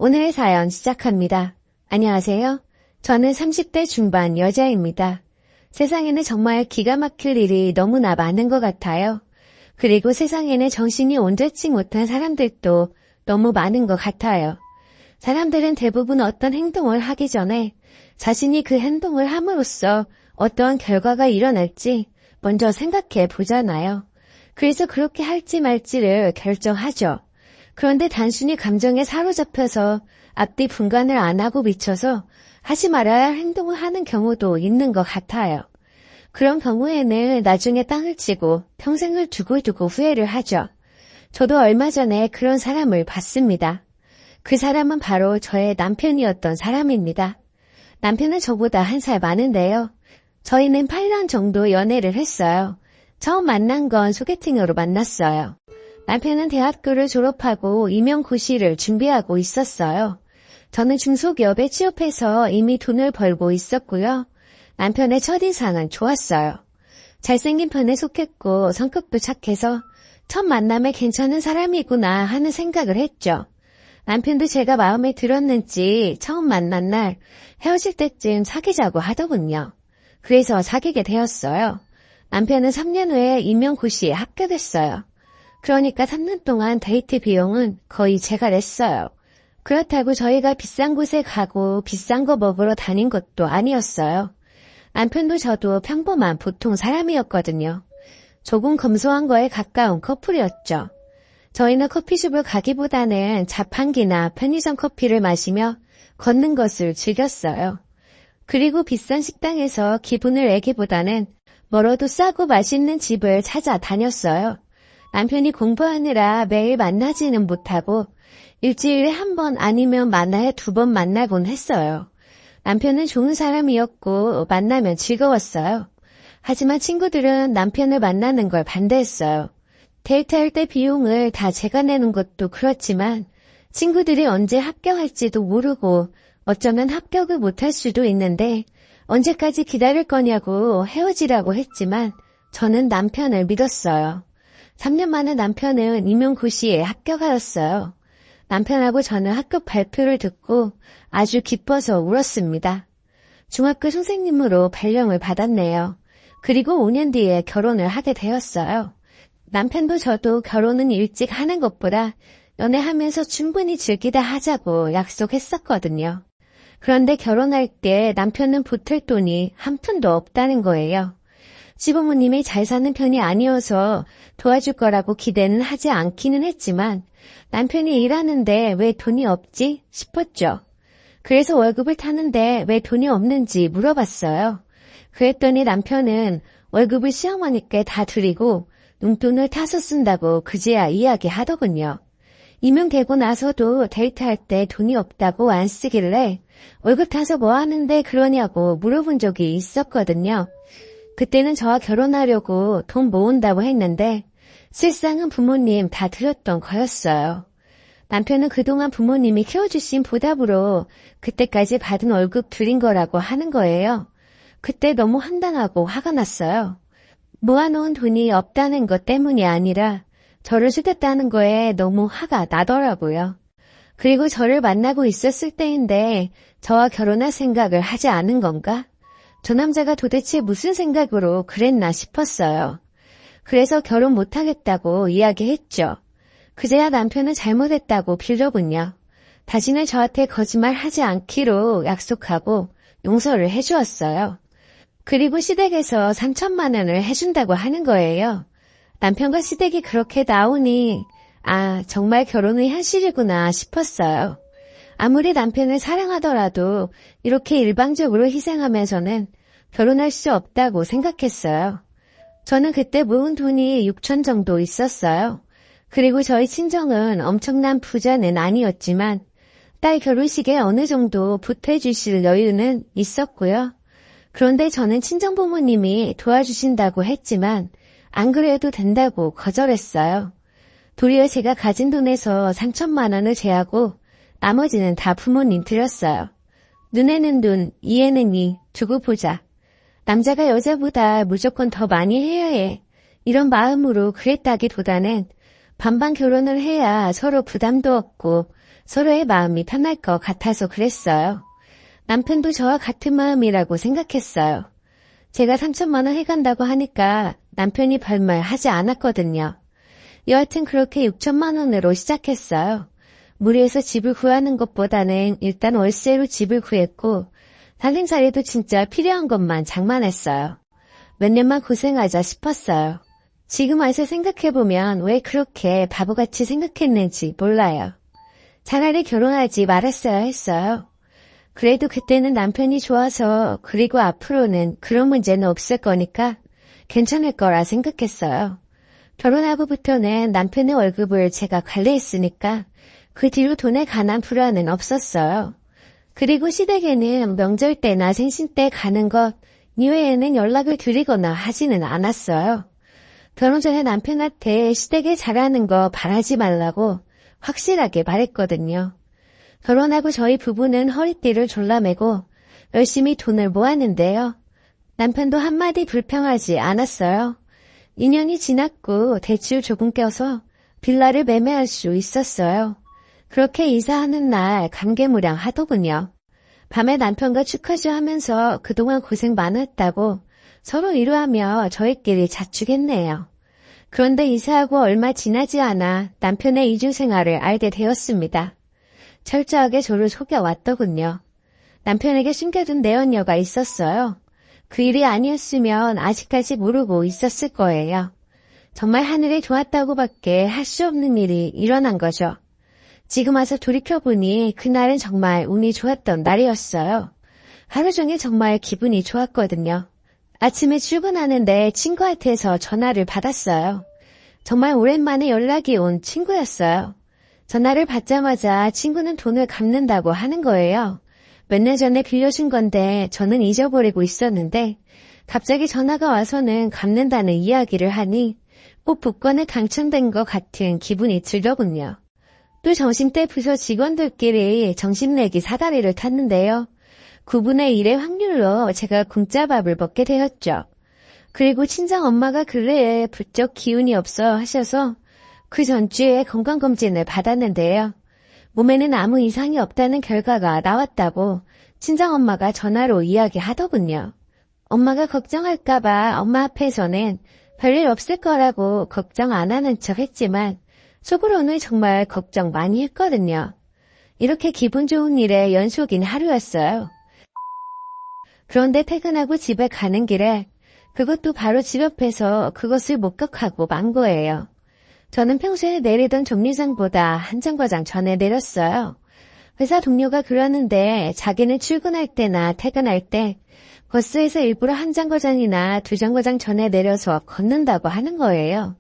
오늘의 사연 시작합니다. 안녕하세요. 저는 30대 중반 여자입니다. 세상에는 정말 기가 막힐 일이 너무나 많은 것 같아요. 그리고 세상에는 정신이 온전치 못한 사람들도 너무 많은 것 같아요. 사람들은 대부분 어떤 행동을 하기 전에 자신이 그 행동을 함으로써 어떠한 결과가 일어날지 먼저 생각해 보잖아요. 그래서 그렇게 할지 말지를 결정하죠. 그런데 단순히 감정에 사로잡혀서 앞뒤 분간을 안 하고 미쳐서 하지 말아야 할 행동을 하는 경우도 있는 것 같아요. 그런 경우에는 나중에 땅을 치고 평생을 두고두고 후회를 하죠. 저도 얼마 전에 그런 사람을 봤습니다. 그 사람은 바로 저의 남편이었던 사람입니다. 남편은 저보다 1살 많은데요. 저희는 8년 정도 연애를 했어요. 처음 만난 건 소개팅으로 만났어요. 남편은 대학교를 졸업하고 임용고시를 준비하고 있었어요. 저는 중소기업에 취업해서 이미 돈을 벌고 있었고요. 남편의 첫인상은 좋았어요. 잘생긴 편에 속했고 성격도 착해서 첫 만남에 괜찮은 사람이구나 하는 생각을 했죠. 남편도 제가 마음에 들었는지 처음 만난 날 헤어질 때쯤 사귀자고 하더군요. 그래서 사귀게 되었어요. 남편은 3년 후에 임용고시에 합격했어요. 그러니까 3년 동안 데이트 비용은 거의 제가 냈어요. 그렇다고 저희가 비싼 곳에 가고 비싼 거 먹으러 다닌 것도 아니었어요. 남편도 저도 평범한 보통 사람이었거든요. 조금 검소한 거에 가까운 커플이었죠. 저희는 커피숍을 가기보다는 자판기나 편의점 커피를 마시며 걷는 것을 즐겼어요. 그리고 비싼 식당에서 기분을 내기보다는 멀어도 싸고 맛있는 집을 찾아다녔어요. 남편이 공부하느라 매일 만나지는 못하고 일주일에 1번 아니면 많아야 2번 만나곤 했어요. 남편은 좋은 사람이었고 만나면 즐거웠어요. 하지만 친구들은 남편을 만나는 걸 반대했어요. 데이트할 때 비용을 다 제가 내는 것도 그렇지만 친구들이 언제 합격할지도 모르고 어쩌면 합격을 못할 수도 있는데 언제까지 기다릴 거냐고 헤어지라고 했지만 저는 남편을 믿었어요. 3년 만에 남편은 임용고시에 합격하였어요. 남편하고 저는 합격 발표를 듣고 아주 기뻐서 울었습니다. 중학교 선생님으로 발령을 받았네요. 그리고 5년 뒤에 결혼을 하게 되었어요. 남편도 저도 결혼은 일찍 하는 것보다 연애하면서 충분히 즐기다 하자고 약속했었거든요. 그런데 결혼할 때 남편은 보탤 돈이 한 푼도 없다는 거예요. 시부모님이 잘 사는 편이 아니어서 도와줄 거라고 기대는 하지 않기는 했지만 남편이 일하는데 왜 돈이 없지 싶었죠. 그래서 월급을 타는데 왜 돈이 없는지 물어봤어요. 그랬더니 남편은 월급을 시어머니께 다 드리고 용돈을 타서 쓴다고 그제야 이야기하더군요. 임용되고 나서도 데이트할 때 돈이 없다고 안 쓰길래 월급 타서 뭐 하는데 그러냐고 물어본 적이 있었거든요. 그때는 저와 결혼하려고 돈 모은다고 했는데 실상은 부모님 다 드렸던 거였어요. 남편은 그동안 부모님이 키워주신 보답으로 그때까지 받은 월급 드린 거라고 하는 거예요. 그때 너무 황당하고 화가 났어요. 모아놓은 돈이 없다는 것 때문이 아니라 저를 속였다는 거에 너무 화가 나더라고요. 그리고 저를 만나고 있었을 때인데 저와 결혼할 생각을 하지 않은 건가? 저 남자가 도대체 무슨 생각으로 그랬나 싶었어요. 그래서 결혼 못하겠다고 이야기했죠. 그제야 남편은 잘못했다고 빌더군요. 다시는 저한테 거짓말하지 않기로 약속하고 용서를 해주었어요. 그리고 시댁에서 3천만 원을 해준다고 하는 거예요. 남편과 시댁이 그렇게 나오니 정말 결혼의 현실이구나 싶었어요. 아무리 남편을 사랑하더라도 이렇게 일방적으로 희생하면서는 결혼할 수 없다고 생각했어요. 저는 그때 모은 돈이 6천 정도 있었어요. 그리고 저희 친정은 엄청난 부자는 아니었지만 딸 결혼식에 어느 정도 보태주실 여유는 있었고요. 그런데 저는 친정 부모님이 도와주신다고 했지만 안 그래도 된다고 거절했어요. 도리어 제가 가진 돈에서 3천만 원을 제하고 나머지는 다 부모님 드렸어요. 눈에는 눈, 이에는 이, 두고 보자. 남자가 여자보다 무조건 더 많이 해야 해. 이런 마음으로 그랬다기보다는 반반 결혼을 해야 서로 부담도 없고 서로의 마음이 편할 것 같아서 그랬어요. 남편도 저와 같은 마음이라고 생각했어요. 제가 3천만 원 해간다고 하니까 남편이 별말 하지 않았거든요. 여하튼 그렇게 6천만 원으로 시작했어요. 무리해서 집을 구하는 것보다는 일단 월세로 집을 구했고 다른 자리도 진짜 필요한 것만 장만했어요. 몇 년만 고생하자 싶었어요. 지금 와서 생각해보면 왜 그렇게 바보같이 생각했는지 몰라요. 차라리 결혼하지 말았어야 했어요. 그래도 그때는 남편이 좋아서 그리고 앞으로는 그런 문제는 없을 거니까 괜찮을 거라 생각했어요. 결혼하고부터는 남편의 월급을 제가 관리했으니까 그 뒤로 돈에 관한 불안은 없었어요. 그리고 시댁에는 명절 때나 생신 때 가는 것 이외에는 연락을 드리거나 하지는 않았어요. 결혼 전에 남편한테 시댁에 잘하는 거 바라지 말라고 확실하게 말했거든요. 결혼하고 저희 부부는 허리띠를 졸라매고 열심히 돈을 모았는데요. 남편도 한마디 불평하지 않았어요. 2년이 지났고 대출 조금 껴서 빌라를 매매할 수 있었어요. 그렇게 이사하는 날 감개무량하더군요. 밤에 남편과 축하주 하면서 그동안 고생 많았다고 서로 위로하며 저희끼리 자축했네요. 그런데 이사하고 얼마 지나지 않아 남편의 이중 생활을 알게 되었습니다. 철저하게 저를 속여왔더군요. 남편에게 숨겨둔 내연녀가 있었어요. 그 일이 아니었으면 아직까지 모르고 있었을 거예요. 정말 하늘이 좋았다고밖에 할 수 없는 일이 일어난 거죠. 지금 와서 돌이켜보니 그날은 정말 운이 좋았던 날이었어요. 하루 종일 정말 기분이 좋았거든요. 아침에 출근하는데 친구한테서 전화를 받았어요. 정말 오랜만에 연락이 온 친구였어요. 전화를 받자마자 친구는 돈을 갚는다고 하는 거예요. 몇 년 전에 빌려준 건데 저는 잊어버리고 있었는데 갑자기 전화가 와서는 갚는다는 이야기를 하니 꼭 복권에 당첨된 것 같은 기분이 들더군요. 또 점심때 부서 직원들끼리 점심 내기 사다리를 탔는데요. 9분의 1의 확률로 제가 공짜밥을 먹게 되었죠. 그리고 친정엄마가 근래에 부쩍 기운이 없어 하셔서 그 전주에 건강검진을 받았는데요. 몸에는 아무 이상이 없다는 결과가 나왔다고 친정엄마가 전화로 이야기하더군요. 엄마가 걱정할까봐 엄마 앞에서는 별일 없을 거라고 걱정 안 하는 척 했지만 속으로는 정말 걱정 많이 했거든요. 이렇게 기분 좋은 일의 연속인 하루였어요. 그런데 퇴근하고 집에 가는 길에 그것도 바로 집 옆에서 그것을 목격하고 만 거예요. 저는 평소에 내리던 정류장보다 한 정거장 전에 내렸어요. 회사 동료가 그러는데 자기는 출근할 때나 퇴근할 때 버스에서 일부러 한 정거장이나 두 정거장 전에 내려서 걷는다고 하는 거예요.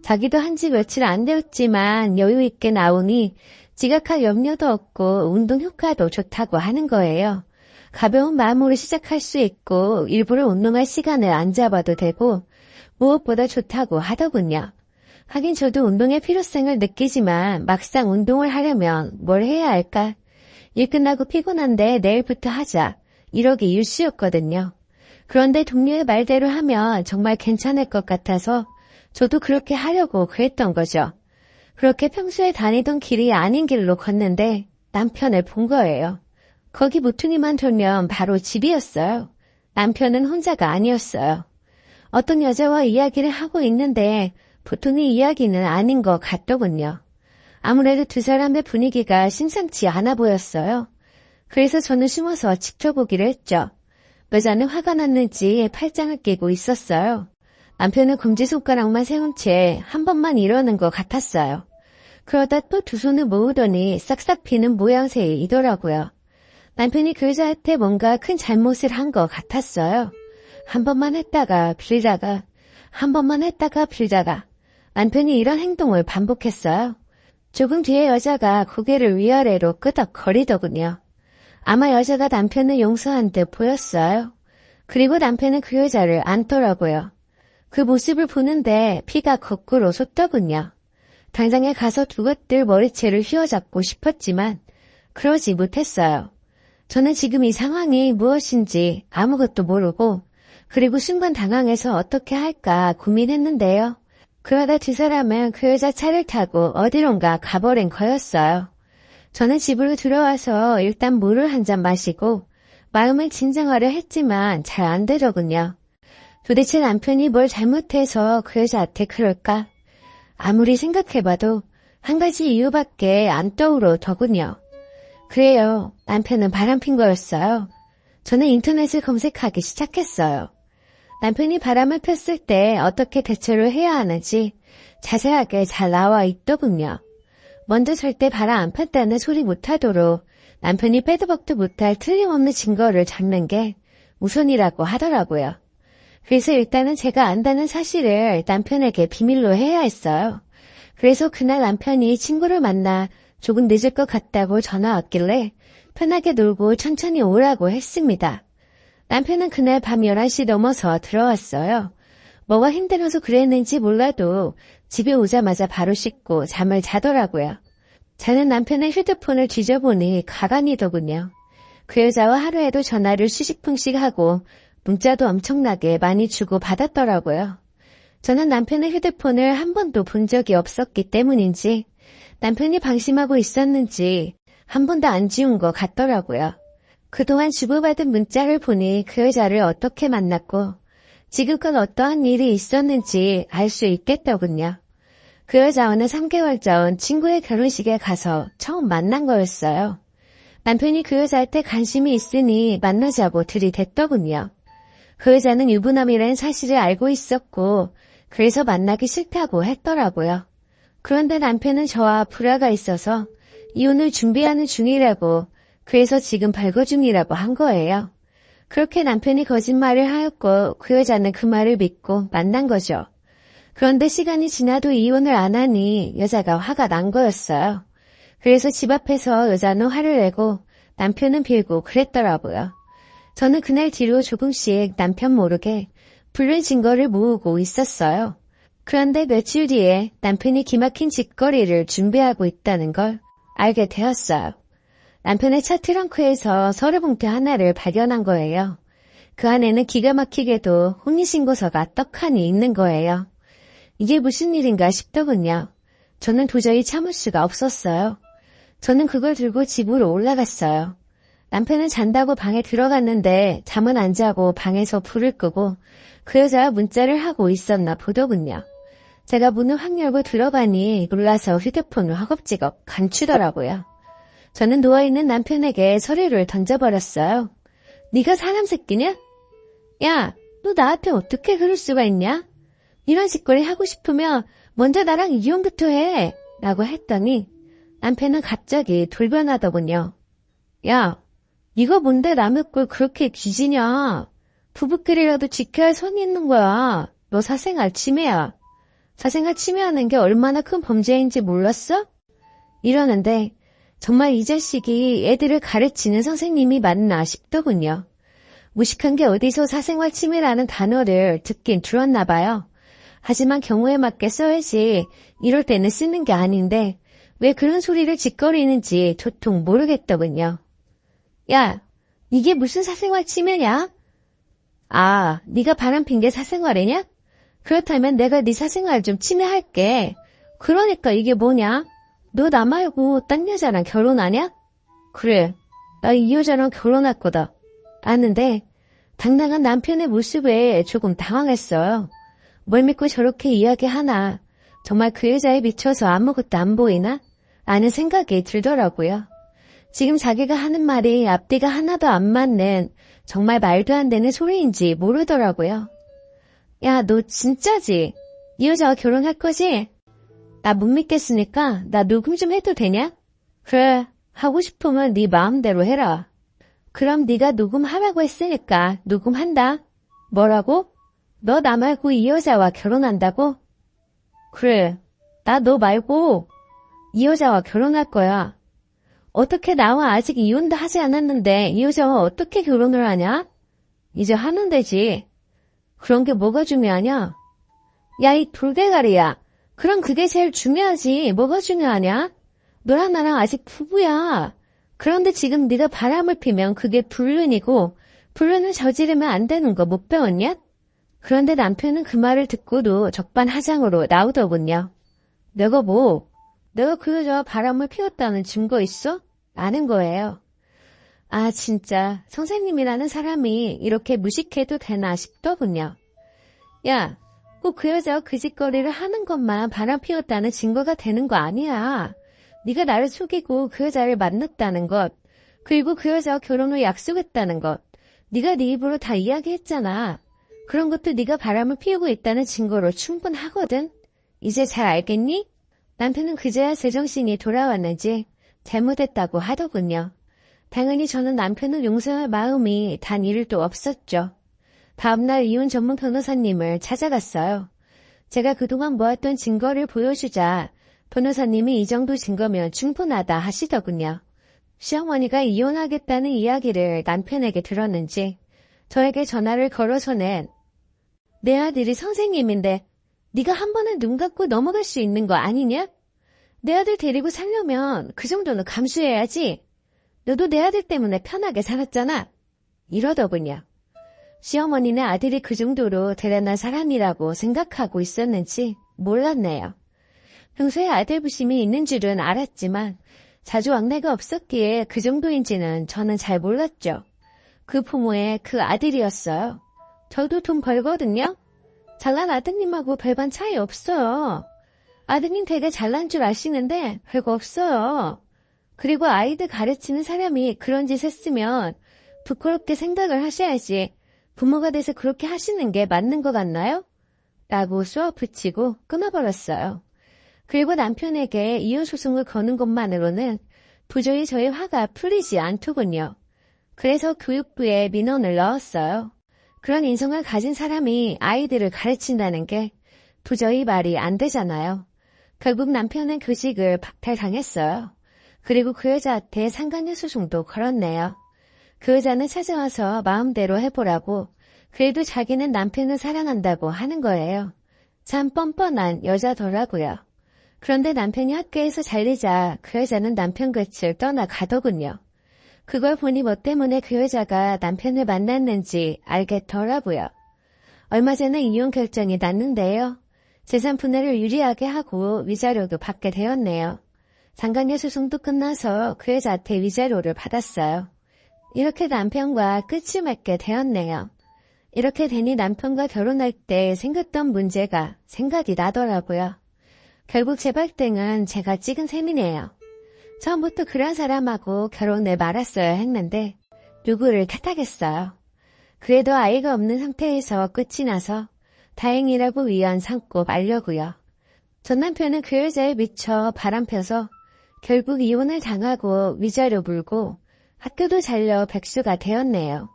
자기도 한지 며칠 안 되었지만 여유 있게 나오니 지각할 염려도 없고 운동 효과도 좋다고 하는 거예요. 가벼운 마음으로 시작할 수 있고 일부러 운동할 시간을 안 잡아도 되고 무엇보다 좋다고 하더군요. 하긴 저도 운동의 필요성을 느끼지만 막상 운동을 하려면 뭘 해야 할까? 일 끝나고 피곤한데 내일부터 하자. 이러기 일쑤였거든요. 그런데 동료의 말대로 하면 정말 괜찮을 것 같아서 저도 그렇게 하려고 그랬던 거죠. 그렇게 평소에 다니던 길이 아닌 길로 걷는데 남편을 본 거예요. 거기 모퉁이만 돌면 바로 집이었어요. 남편은 혼자가 아니었어요. 어떤 여자와 이야기를 하고 있는데 보통의 이야기는 아닌 것 같더군요. 아무래도 두 사람의 분위기가 심상치 않아 보였어요. 그래서 저는 숨어서 지켜보기로 했죠. 여자는 화가 났는지 팔짱을 끼고 있었어요. 남편은 검지손가락만 세운 채 한 번만 이러는 것 같았어요. 그러다 또 두 손을 모으더니 싹싹 비는 모양새이더라고요. 남편이 그 여자한테 뭔가 큰 잘못을 한 것 같았어요. 한 번만 했다가 빌다가, 한 번만 했다가 빌다가 남편이 이런 행동을 반복했어요. 조금 뒤에 여자가 고개를 위아래로 끄덕거리더군요. 아마 여자가 남편을 용서한 듯 보였어요. 그리고 남편은 그 여자를 안더라고요. 그 모습을 보는데 피가 거꾸로 솟더군요. 당장에 가서 두 것들 머리채를 휘어잡고 싶었지만 그러지 못했어요. 저는 지금 이 상황이 무엇인지 아무것도 모르고 그리고 순간 당황해서 어떻게 할까 고민했는데요. 그러다 두 사람은 그 여자 차를 타고 어디론가 가버린 거였어요. 저는 집으로 들어와서 일단 물을 한 잔 마시고 마음을 진정하려 했지만 잘 안 되더군요. 도대체 남편이 뭘 잘못해서 그 여자한테 그럴까? 아무리 생각해봐도 한 가지 이유밖에 안 떠오르더군요. 그래요. 남편은 바람핀 거였어요. 저는 인터넷을 검색하기 시작했어요. 남편이 바람을 폈을 때 어떻게 대처를 해야 하는지 자세하게 잘 나와 있더군요. 먼저 절대 바람 안 폈다는 소리 못하도록 남편이 빼도 박도 못할 틀림없는 증거를 잡는 게 우선이라고 하더라고요. 그래서 일단은 제가 안다는 사실을 남편에게 비밀로 해야 했어요. 그래서 그날 남편이 친구를 만나 조금 늦을 것 같다고 전화 왔길래 편하게 놀고 천천히 오라고 했습니다. 남편은 그날 밤 11시 넘어서 들어왔어요. 뭐가 힘들어서 그랬는지 몰라도 집에 오자마자 바로 씻고 잠을 자더라고요. 저는 남편의 휴대폰을 뒤져보니 가관이더군요. 그 여자와 하루에도 전화를 수십 통씩 하고 문자도 엄청나게 많이 주고 받았더라고요. 저는 남편의 휴대폰을 한 번도 본 적이 없었기 때문인지 남편이 방심하고 있었는지 한 번도 안 지운 것 같더라고요. 그동안 주고받은 문자를 보니 그 여자를 어떻게 만났고 지금껏 어떠한 일이 있었는지 알 수 있겠더군요. 그 여자와는 3개월 전 친구의 결혼식에 가서 처음 만난 거였어요. 남편이 그 여자한테 관심이 있으니 만나자고 들이댔더군요. 그 여자는 유부남이라는 사실을 알고 있었고 그래서 만나기 싫다고 했더라고요. 그런데 남편은 저와 불화가 있어서 이혼을 준비하는 중이라고 그래서 지금 발거 중이라고 한 거예요. 그렇게 남편이 거짓말을 하였고 그 여자는 그 말을 믿고 만난 거죠. 그런데 시간이 지나도 이혼을 안 하니 여자가 화가 난 거였어요. 그래서 집 앞에서 여자는 화를 내고 남편은 빌고 그랬더라고요. 저는 그날 뒤로 조금씩 남편 모르게 불륜 증거를 모으고 있었어요. 그런데 며칠 뒤에 남편이 기막힌 짓거리를 준비하고 있다는 걸 알게 되었어요. 남편의 차 트렁크에서 서류봉투 하나를 발견한 거예요. 그 안에는 기가 막히게도 혼인신고서가 떡하니 있는 거예요. 이게 무슨 일인가 싶더군요. 저는 도저히 참을 수가 없었어요. 저는 그걸 들고 집으로 올라갔어요. 남편은 잔다고 방에 들어갔는데 잠은 안 자고 방에서 불을 끄고 그 여자와 문자를 하고 있었나 보더군요. 제가 문을 확 열고 들어가니 놀라서 휴대폰을 허겁지겁 감추더라고요. 저는 누워있는 남편에게 서류를 던져버렸어요. 네가 사람 새끼냐? 야, 너 나한테 어떻게 그럴 수가 있냐? 이런 짓거리 하고 싶으면 먼저 나랑 이혼부터 해! 라고 했더니 남편은 갑자기 돌변하더군요. 야, 이거 뭔데 남의 꼴 그렇게 뒤지냐? 부부끼리라도 지켜야 할 선이 있는 거야. 너 사생활 침해야. 사생활 침해하는 게 얼마나 큰 범죄인지 몰랐어? 이러는데 정말 이 자식이 애들을 가르치는 선생님이 맞나 싶더군요. 무식한 게 어디서 사생활 침해라는 단어를 듣긴 들었나 봐요. 하지만 경우에 맞게 써야지 이럴 때는 쓰는 게 아닌데 왜 그런 소리를 짓거리는지 도통 모르겠더군요. 야, 이게 무슨 사생활 침해냐? 아, 네가 바람핀 게 사생활이냐? 그렇다면 내가 네 사생활 좀 침해할게. 그러니까 이게 뭐냐? 너 나 말고 딴 여자랑 결혼하냐? 그래, 나 이 여자랑 결혼할 거다. 아는데 당당한 남편의 모습에 조금 당황했어요. 뭘 믿고 저렇게 이야기하나? 정말 그 여자에 미쳐서 아무것도 안 보이나? 라는 생각이 들더라고요. 지금 자기가 하는 말이 앞뒤가 하나도 안 맞는 정말 말도 안 되는 소리인지 모르더라고요. 야, 너 진짜지? 이 여자와 결혼할 거지? 나 못 믿겠으니까 나 녹음 좀 해도 되냐? 그래, 하고 싶으면 네 마음대로 해라. 그럼 네가 녹음하라고 했으니까 녹음한다. 뭐라고? 너 나 말고 이 여자와 결혼한다고? 그래, 나 너 말고 이 여자와 결혼할 거야. 어떻게 나와 아직 이혼도 하지 않았는데 이 여자와 어떻게 결혼을 하냐? 이제 하면 되지. 그런 게 뭐가 중요하냐? 야, 이 돌대가리야. 그럼 그게 제일 중요하지. 뭐가 중요하냐? 너랑 나랑 아직 부부야. 그런데 지금 네가 바람을 피면 그게 불륜이고 불륜을 저지르면 안 되는 거 못 배웠냐? 그런데 남편은 그 말을 듣고도 적반하장으로 나오더군요. 내가 뭐 내가 그 여자와 바람을 피웠다는 증거 있어? 아는 거예요. 아, 진짜 선생님이라는 사람이 이렇게 무식해도 되나 싶더군요. 야, 꼭 그 여자와 그 짓거리를 하는 것만 바람 피웠다는 증거가 되는 거 아니야. 네가 나를 속이고 그 여자를 만났다는 것, 그리고 그 여자와 결혼을 약속했다는 것, 네가 네 입으로 다 이야기했잖아. 그런 것도 네가 바람을 피우고 있다는 증거로 충분하거든. 이제 잘 알겠니? 남편은 그제야 제정신이 돌아왔는지 잘못했다고 하더군요. 당연히 저는 남편을 용서할 마음이 단 1도 없었죠. 다음날 이혼 전문 변호사님을 찾아갔어요. 제가 그동안 모았던 증거를 보여주자 변호사님이 이 정도 증거면 충분하다 하시더군요. 시어머니가 이혼하겠다는 이야기를 남편에게 들었는지 저에게 전화를 걸어서는 내 아들이 선생님인데 네가 한 번은 눈 감고 넘어갈 수 있는 거 아니냐? 내 아들 데리고 살려면 그 정도는 감수해야지. 너도 내 아들 때문에 편하게 살았잖아. 이러더군요. 시어머니는 아들이 그 정도로 대단한 사람이라고 생각하고 있었는지 몰랐네요. 평소에 아들 부심이 있는 줄은 알았지만 자주 왕래가 없었기에 그 정도인지는 저는 잘 몰랐죠. 그 부모의 그 아들이었어요. 저도 돈 벌거든요. 잘난 아드님하고 별반 차이 없어요. 아드님 되게 잘난 줄 아시는데 별거 없어요. 그리고 아이들 가르치는 사람이 그런 짓 했으면 부끄럽게 생각을 하셔야지 부모가 돼서 그렇게 하시는 게 맞는 것 같나요? 라고 쏘아 붙이고 끊어버렸어요. 그리고 남편에게 이혼 소송을 거는 것만으로는 도저히 저의 화가 풀리지 않더군요. 그래서 교육부에 민원을 넣었어요. 그런 인성을 가진 사람이 아이들을 가르친다는 게 도저히 말이 안 되잖아요. 결국 남편은 교직을 박탈당했어요. 그리고 그 여자한테 상간녀 소송도 걸었네요. 그 여자는 찾아와서 마음대로 해보라고 그래도 자기는 남편을 사랑한다고 하는 거예요. 참 뻔뻔한 여자더라고요. 그런데 남편이 학교에서 잘리자 그 여자는 남편 곁을 떠나가더군요. 그걸 보니 뭐 때문에 그 여자가 남편을 만났는지 알겠더라고요. 얼마 전에 이혼 결정이 났는데요. 재산 분할을 유리하게 하고 위자료도 받게 되었네요. 상간녀 소송도 끝나서 그 여자한테 위자료를 받았어요. 이렇게 남편과 끝이 맺게 되었네요. 이렇게 되니 남편과 결혼할 때 생겼던 문제가 생각이 나더라고요. 결국 제 발등은 제가 찍은 셈이네요. 처음부터 그런 사람하고 결혼을 말았어야 했는데 누구를 탓하겠어요. 그래도 아이가 없는 상태에서 끝이 나서 다행이라고 위안 삼고 말려고요. 전 남편은 그 여자에 미쳐 바람펴서 결국 이혼을 당하고 위자료 물고 학교도 잘려 백수가 되었네요.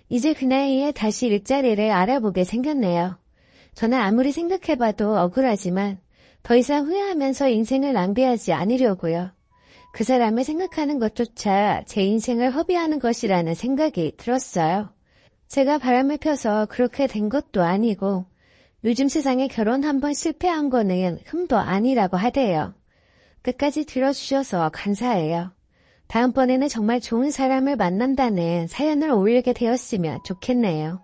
이제 그 나이에 다시 일자리를 알아보게 생겼네요. 저는 아무리 생각해봐도 억울하지만 더 이상 후회하면서 인생을 낭비하지 않으려고요. 그 사람을 생각하는 것조차 제 인생을 허비하는 것이라는 생각이 들었어요. 제가 바람을 펴서 그렇게 된 것도 아니고 요즘 세상에 결혼 한 번 실패한 거는 흠도 아니라고 하대요. 끝까지 들어주셔서 감사해요. 다음번에는 정말 좋은 사람을 만난다는 사연을 올리게 되었으면 좋겠네요.